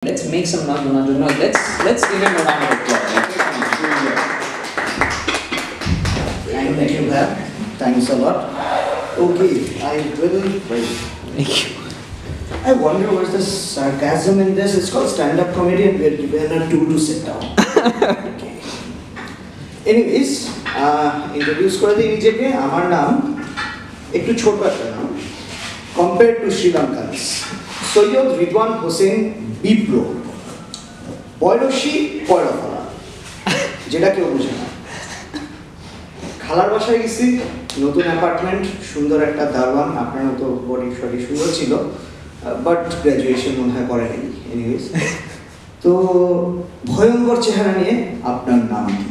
Let's make some noise. Let's give him a round of applause. Thank you, Brad. Thanks a lot. Okay, I will wait. Thank you. I wonder what's the sarcasm in this. It's called stand-up comedy and we're given a two to sit down. Okay. Anyways, introduce করে দিই নিজেকে। আমার নাম একটু ছোট একটা নাম compared to Sri Lankans. Syed Ridwan Hossain বিপ্র, বয়সী পয়রফলা, যেটা কেউ বুঝে না। খালার বাসায় গেছি, নতুন অ্যাপার্টমেন্ট, সুন্দর একটা দারওয়ান, আপনার মতো বডি শডি সুন্দর ছিল, বাট গ্র্যাজুয়েশন মনে হয় করেনি। এনিওয়েজ, তো ভয়ঙ্কর চেহারা নিয়ে আপনার নাম কি?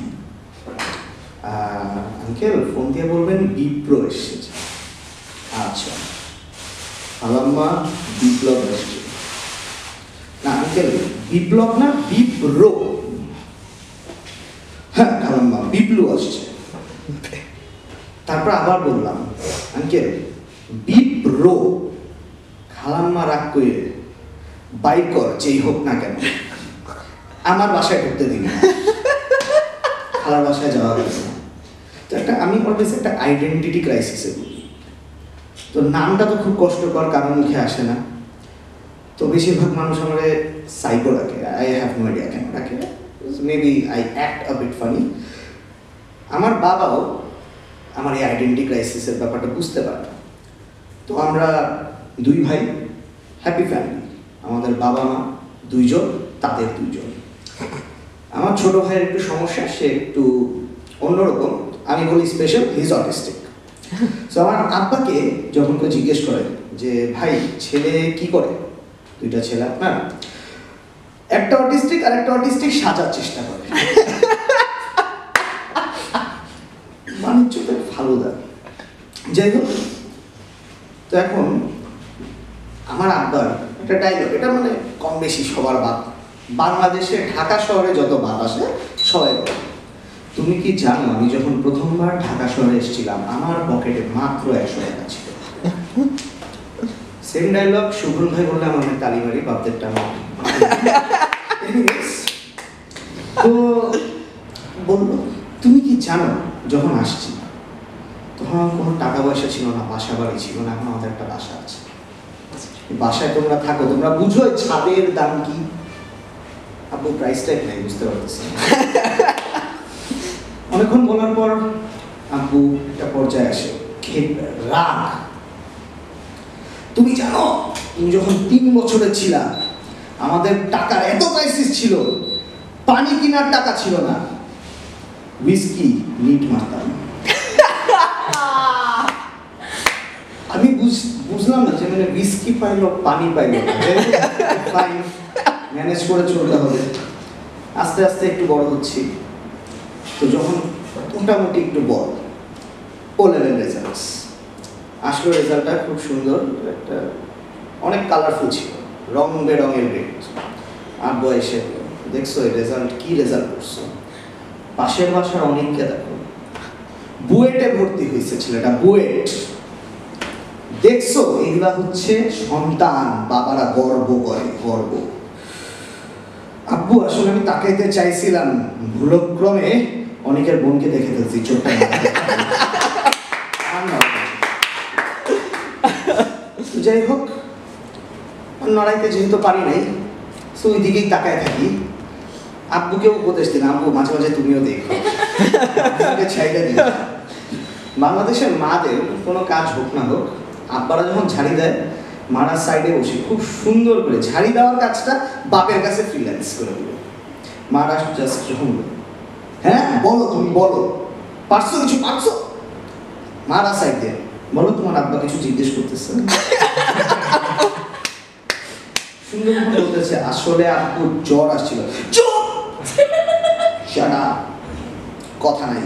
আঙ্কেল ফোন দিয়ে বলবেন বিপ্র এসেছে। আচ্ছা, আলাম্মা বিপ্লব এসেছে। না আঙ্কেল, বিপ্লব না বিপ্র। হ্যাঁ আলাম্মা বিপ্লু আসছে। তারপর আবার বললাম আঙ্কেল বিপ্র। খালাম্মা রাগ করে বাইকর যেই হোক না কেন আমার বাসায় ঢুকতে দিন না, খালার বাসায় যাওয়া গেছে। তো একটা আমি অলওয়েজ একটা আইডেন্টিটি ক্রাইসিসে বলি। তো নামটা তো খুব কষ্টকর, কারণ মুখে আসে না। তো বেশিরভাগ মানুষ আমার সাইকো রাখে। আই হ্যাভ নো আইডিয়া কেন রাখে, maybe I act a bit funny. আমার বাবাও আমার এই আইডেন্টিটি ক্রাইসিসের ব্যাপারটা বুঝতে পারে। তো আমরা দুই ভাই, হ্যাপি ফ্যামিলি। আমাদের বাবা মা দুইজন, তাদের দুইজন। আমার ছোট ভাইয়ের একটু সমস্যা, সে একটু অন্যরকম। আমি বলি special, he is autistic. So আমার আব্বাকে যখন কেউ জিজ্ঞেস করে যে ভাই ছেলে কি করে, দুইটা ছেলে আপনার, একটা অটিস্টিক আর একটা অটিস্টিক সাজার চেষ্টা করে। বাণিজ্যটা ভালো দেয়। যাই হোক, তো এখন আমার আব্বার একটা ডায়লগ, এটা মানে কম বেশি সবার বাদ, বাংলাদেশে ঢাকা শহরে যত বাদ আসে সবাই বলে, তুমি কি জানো আমি যখন প্রথমবার ঢাকা শহরে এসেছিলাম আমার পকেটে মাত্র 100 টাকা ছিল। সেম ডায়লগ সুগুন ভাই বললে আমার তালিবাড়ি বাপদেরটা আমার। তো বললো তুমি কি জানো যখন আসছি তখন আমার কোনো টাকা পয়সা ছিল না, বাসা বাড়ি ছিল না, এখন আমাদের একটা বাসা আছে। বাসায় তোমরা থাকো, তোমরা বুঝো ছাদের দাম কি। আব্বু প্রাইস ট্যাগ নাই, বুঝতে পারতেছি। অনেকক্ষণ বলার পর আব্বু একটা পর্যায়ে আসে, রাগ। তুমি জানো তুমি যখন 3 বছরের ছিলা আমাদের টাকার এত ক্রাইসিস ছিল, পানি কেনার টাকা ছিল না, হুইস্কি নিট মারতাম। আমি বুঝলাম না যে মানে হুইস্কি পাইলো পানি পাইলো, ম্যানেজ করে চলতে হবে। আস্তে আস্তে একটু বড় হচ্ছি। তো যখন মোটামুটি একটু বড়, ও লেভেল রেজাল্টস আসলো, রেজাল্টটা খুব সুন্দর, একটা অনেক কালারফুল ছিল, রং বেরঙের গ্রেড। আর বয়সে দেখছো এই রেজাল্ট, কি রেজাল্ট করছো। পাশের বাসার অনেককে দেখো বুয়েটে ভর্তি হয়েছে ছেলেটা, বুয়েট। দেখছো এগুলা হচ্ছে সন্তান, বাবারা গর্ব করে, গর্ব। আব্বু আসলে আমি তাকাইতে চাইছিলাম, ভুলক্রমে অনেকের বোনকে দেখে ফেলছি চোখটা। যাই হোক, লড়াইতে যেহেতু পারি নাই, সো ওই দিকেই তাকায় থাকি। আব্বুকেও উপদেশ দিন, আব্বু মাঝে মাঝে তুমিও দেখো, ছাইটা দিই। বাংলাদেশের মাদের কোনো কাজ হোক না হোক, আব্বারা যখন ঝাড়ি দেয় মারা সাইডে বসে খুব সুন্দর করে ঝাড়ি দেওয়ার কাজটা বাপের কাছে ফ্রিল্যান্স করে দিল। মারা জাস্ট যখন হ্যাঁ বলো, তুমি বলো পারছো, কিছু পারছো, মারা সাইড দিয়ে বলো তোমার আব্বা কিছু জিজ্ঞেস করতেছে। সুন্দর বলতেছে আসলে আব্বু জ্বর আসছিল। কথা নাই।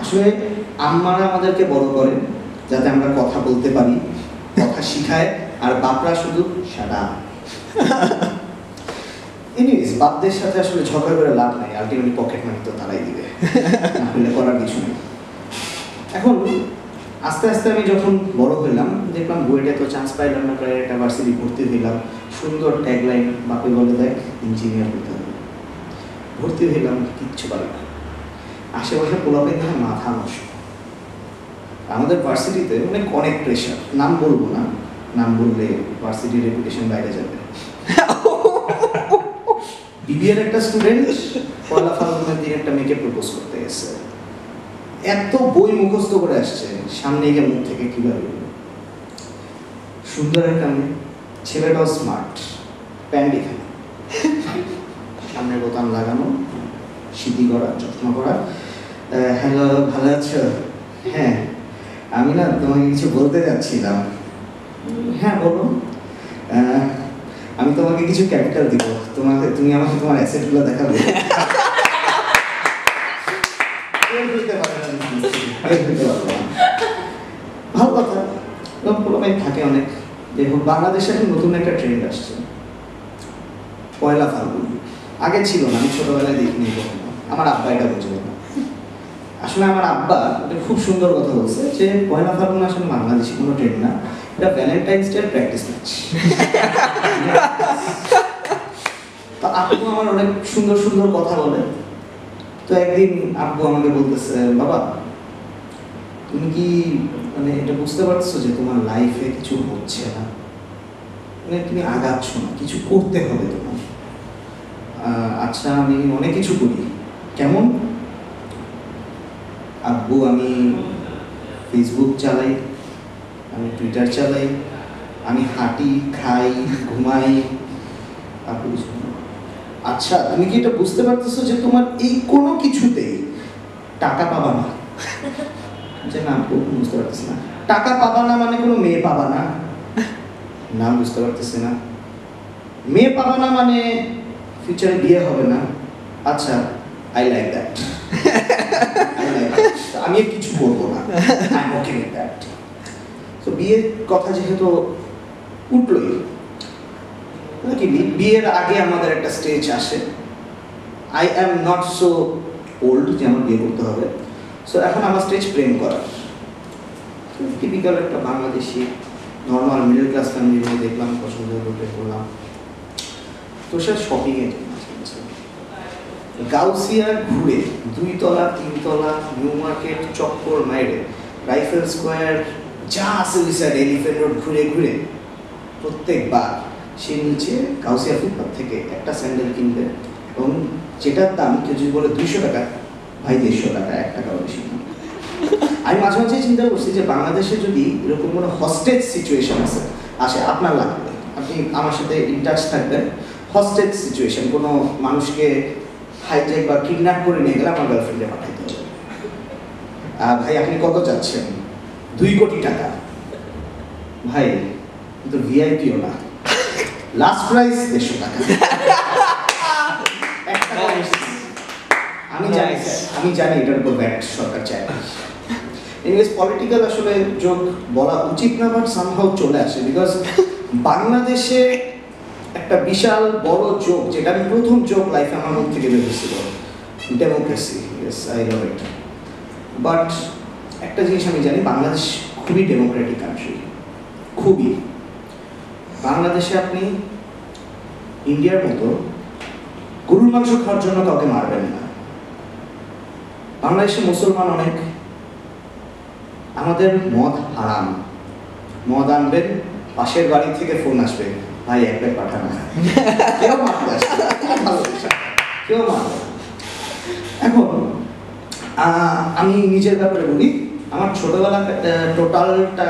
আসলে আম্মারা আমাদেরকে বড় করে যাতে আমরা কথা বলতে পারি, কথা শিখায়, আর বাপরা শুধু সাদা। এনিওয়েজ, বাপদের সাথে আসলে ঝগড়া করে লাভ নাই, আলটিমেটলি পকেট মানি তো তারাই দিবে, না হলে করার কিছু নেই। এখন আস্তে আস্তে আমি যখন বড় হইলাম দেখলাম বুয়েটে তো চান্স পাইলাম না, প্রায় একটা ভার্সিটি ভর্তি হইলাম, সুন্দর ট্যাগলাইন, বাপে বলে দেয় ইঞ্জিনিয়ার হতে হবে। ভর্তি হইলাম, কিচ্ছু পারি না, আশেপাশে পোলাপে দেখে মাথা নষ্ট। আমাদের ভার্সিটিতে অনেক প্রেশার, নাম বলবো না, নাম বললে ভার্সিটির রেপুটেশন বাইরে যাবে। বিবিএর একটা স্টুডেন্ট পয়লা ফাল্গুনের দিন একটা মেয়েকে প্রপোজ করতে গেছে, এত বই মুখস্থ করে আসছে, সামনে গিয়ে মুখ থেকে কিভাবে সুন্দর একটা মেয়ে, ছেলেটাও স্মার্ট, প্যান্ট এখানে, সামনে বোতাম লাগানো, সিদ্ধি করা, চশমা করা। হ্যালো, ভালো আছো? হ্যাঁ, আমি না তোমাকে কিছু বলতে যাচ্ছিলাম। হ্যাঁ বলো। আমি তোমাকে কিছু ক্যাপিটাল দিব, তুমি আমাকে তোমার অ্যাসেটগুলো দেখাবে। ভালো কথা, পোলাপাই থাকে অনেক। দেখো বাংলাদেশে এখন নতুন একটা ট্রেন্ড আসছে, পয়লা ফাল্গুন। আগে ছিল না, আমি ছোটবেলায় দেখিনি কখনো, আমার আব্বা এটা বুঝে না। আসলে আমার আব্বা খুব সুন্দর কথা বলছে যে পয়লা ফাল্গুন আসলে বাংলাদেশি কোনো ট্রেন্ড না, এটা ভ্যালেন্টাইন্স ডে প্র্যাকটিস ম্যাচ। তো আব্বু আমার অনেক সুন্দর সুন্দর কথা বলে। তো একদিন আব্বু আমাকে বলতেছে, বাবা তুমি কি মানে এটা বুঝতে পারছো যে তোমার লাইফে কিছু হচ্ছে না, মানে তুমি আগাচ্ছ না, কিছু করতে হবে তোমার। আচ্ছা আমি অনেক কিছু করি। কেমন? আব্বু আমি ফেসবুক চালাই, আমি টুইটার চালাই, আমি হাঁটি, খাই, ঘুমাই। আব্বু আচ্ছা তুমি কি এটা বুঝতে পারতেছো যে তোমার এই কোনো কিছুতেই টাকা পাবা না? যে না আব্বু বুঝতে পারতেছি না। টাকা পাবা না মানে কোনো মেয়ে পাবা না? না বুঝতে পারতেছি না। মেয়ে পাবা না মানে ফিউচারে বিয়ে হবে না? আচ্ছা আই লাইক দ্যাট, আমি আর কিছু বলবো না, I am okay with that. তো বিয়ের কথা যেহেতু উঠলই, নাকি বিয়ের আগে আমাদের একটা স্টেজ আসে, I am not so old যে আমার বিয়ে করতে হবে। সো এখন আমার স্টেজ প্রেম করার। টিপিক্যাল একটা Bangladeshi normal middle class family নিয়ে দেখলাম, পছন্দ হলো, প্রেম করলাম। তো সে শপিংয়ে গাউসিয়া ঘুরে 2 তলা 3 তলা নিউ মার্কেট চক্কর মাইরে রাইফেল স্কোয়ার যা আছে ওই সাইড এলিফ্যান্ট রোড ঘুরে ঘুরে প্রত্যেকবার সে নিচে গাউসিয়া ফুটপাথ থেকে একটা স্যান্ডেল কিনবে, এবং যেটার দাম কেউ যদি বলে 200 টাকা, ভাই 150 টাকা, 1 টাকাও বেশি না। আমি মাঝে মাঝে চিন্তা করছি যে বাংলাদেশে যদি এরকম কোনো হস্টেজ সিচুয়েশন আসে, আপনার লাগবে, আপনি আমার সাথে ইনটাচ থাকবেন। হস্টেজ সিচুয়েশন, কোনো মানুষকে হাইজ্যাক বা কিডন্যাপ করে নিয়ে গেলে আমার গার্লফ্রেন্ডে পাঠাইতে হবে। ভাই আপনি কত চাচ্ছেন? 2 কোটি টাকা। ভাই কিন্তু ভিআইপিও না, লাস্ট প্রাইস 150 টাকা। আমি জানি এটার উপর ব্যাট সরকার চায়। এনিওয়েজ পলিটিক্যাল আসলে যোগ বলা উচিত না, বাট সামহাউ চলে আসে, বিকজ বাংলাদেশে একটা বিশাল বড় যোগ, যেটা আমি প্রথম যোগ লাইফে আমার মন থেকে বেরিয়েছিল, democracy. Yes I love it. But একটা জিনিস আমি জানি, বাংলাদেশ খুবই ডেমোক্রেটিক কান্ট্রি, খুবই। বাংলাদেশে আপনি ইন্ডিয়ার মতো গরুর মাংস খাওয়ার জন্য কাউকে মারবেন না। বাংলাদেশে মুসলমান অনেক, আমাদের মদ হারাম, মদ আনবেন, পাশের বাড়ি থেকে ফোন আসবে, ভাই এক প্যাক পাঠানো, কেউ মারতে আসবে, কেউ মারবে। এখন আমি নিজের ব্যাপারে বলি, আমার ছোটবেলা টোটালটা